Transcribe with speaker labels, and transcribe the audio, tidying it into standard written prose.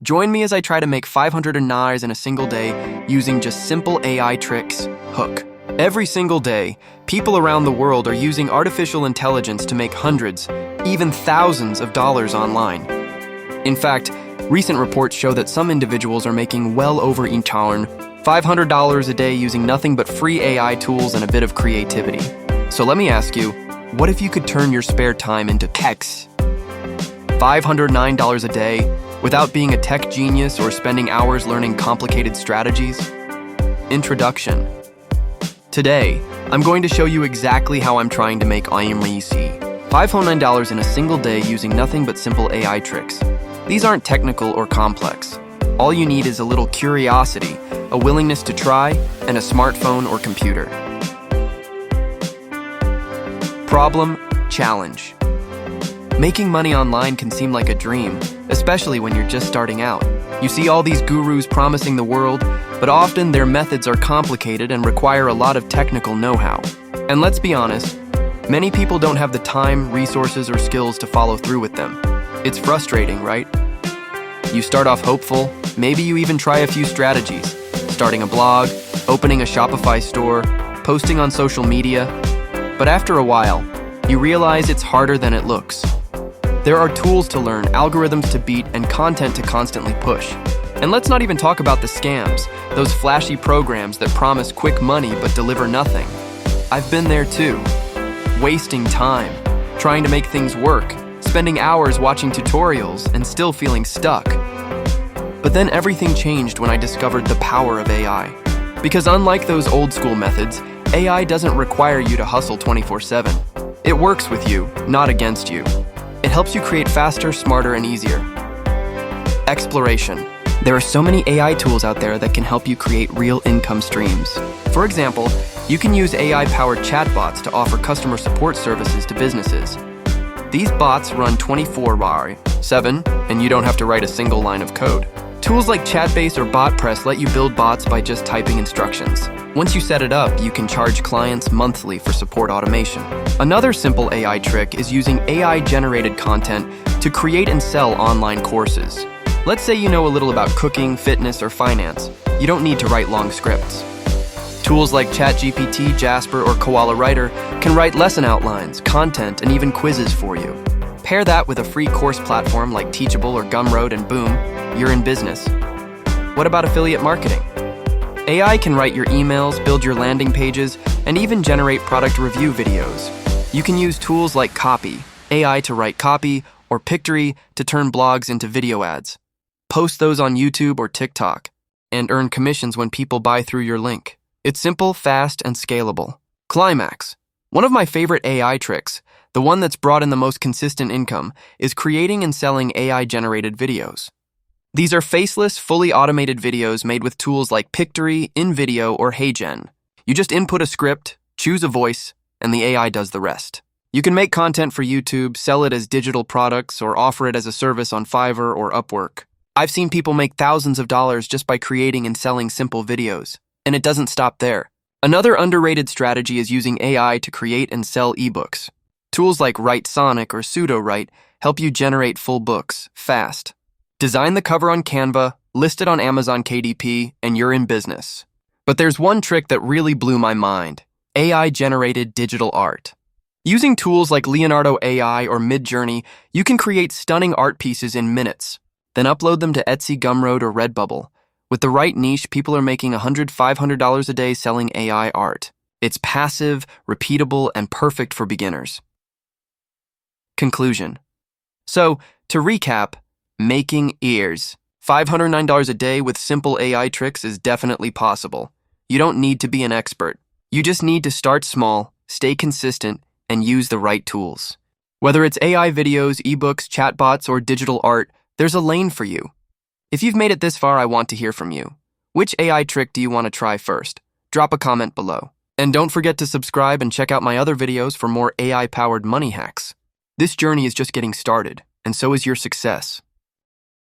Speaker 1: Join me as I try to make 500 dinars in a single day using just simple AI tricks. Hook. Every single day, people around the world are using artificial intelligence to make hundreds, even thousands of dollars online. In fact, recent reports show that some individuals are making well over $500 a day using nothing but free AI tools and a bit of creativity. So let me ask you, what if you could turn your spare time into techs? $509 a day without being a tech genius or spending hours learning complicated strategies? Introduction. Today, I'm going to show you exactly how I'm trying to make $509 in a single day using nothing but simple AI tricks. These aren't technical or complex. All you need is a little curiosity, a willingness to try, and a smartphone or computer. Problem, challenge. Making money online can seem like a dream, especially when you're just starting out. You see all these gurus promising the world, but often their methods are complicated and require a lot of technical know-how. And let's be honest, many people don't have the time, resources, or skills to follow through with them. It's frustrating, right? You start off hopeful, maybe you even try a few strategies, starting a blog, opening a Shopify store, posting on social media. But after a while, you realize it's harder than it looks. There are tools to learn, algorithms to beat, and content to constantly push. And let's not even talk about the scams, those flashy programs that promise quick money but deliver nothing. I've been there too, wasting time, trying to make things work, spending hours watching tutorials and still feeling stuck. But then everything changed when I discovered the power of AI. Because unlike those old school methods, AI doesn't require you to hustle 24/7. It works with you, not against you. It helps you create faster, smarter, and easier. Exploration. There are so many AI tools out there that can help you create real income streams. For example, you can use AI-powered chatbots to offer customer support services to businesses. These bots run 24/7, and you don't have to write a single line of code. Tools like Chatbase or BotPress let you build bots by just typing instructions. Once you set it up, you can charge clients monthly for support automation. Another simple AI trick is using AI-generated content to create and sell online courses. Let's say you know a little about cooking, fitness, or finance. You don't need to write long scripts. Tools like ChatGPT, Jasper, or Koala Writer can write lesson outlines, content, and even quizzes for you. Pair that with a free course platform like Teachable or Gumroad and boom, you're in business. What about affiliate marketing? AI can write your emails, build your landing pages, and even generate product review videos. You can use tools like Copy, AI to write copy, or Pictory to turn blogs into video ads. Post those on YouTube or TikTok, and earn commissions when people buy through your link. It's simple, fast, and scalable. Climax. One of my favorite AI tricks, the one that's brought in the most consistent income, is creating and selling AI-generated videos. These are faceless, fully automated videos made with tools like Pictory, InVideo, or HeyGen. You just input a script, choose a voice, and the AI does the rest. You can make content for YouTube, sell it as digital products, or offer it as a service on Fiverr or Upwork. I've seen people make thousands of dollars just by creating and selling simple videos. And it doesn't stop there. Another underrated strategy is using AI to create and sell ebooks. Tools like Writesonic or Pseudo-Write help you generate full books, fast. Design the cover on Canva, list it on Amazon KDP, and you're in business. But there's one trick that really blew my mind: AI-generated digital art. Using tools like Leonardo AI or Midjourney, you can create stunning art pieces in minutes, then upload them to Etsy, Gumroad, or Redbubble. With the right niche, people are making $500 a day selling AI art. It's passive, repeatable, and perfect for beginners. Conclusion. So, to recap, making $509 a day with simple AI tricks is definitely possible. You don't need to be an expert. You just need to start small, stay consistent, and use the right tools. Whether it's AI videos, ebooks, chatbots, or digital art, there's a lane for you. If you've made it this far, I want to hear from you. Which AI trick do you want to try first? Drop a comment below. And don't forget to subscribe and check out my other videos for more AI-powered money hacks. This journey is just getting started, and so is your success.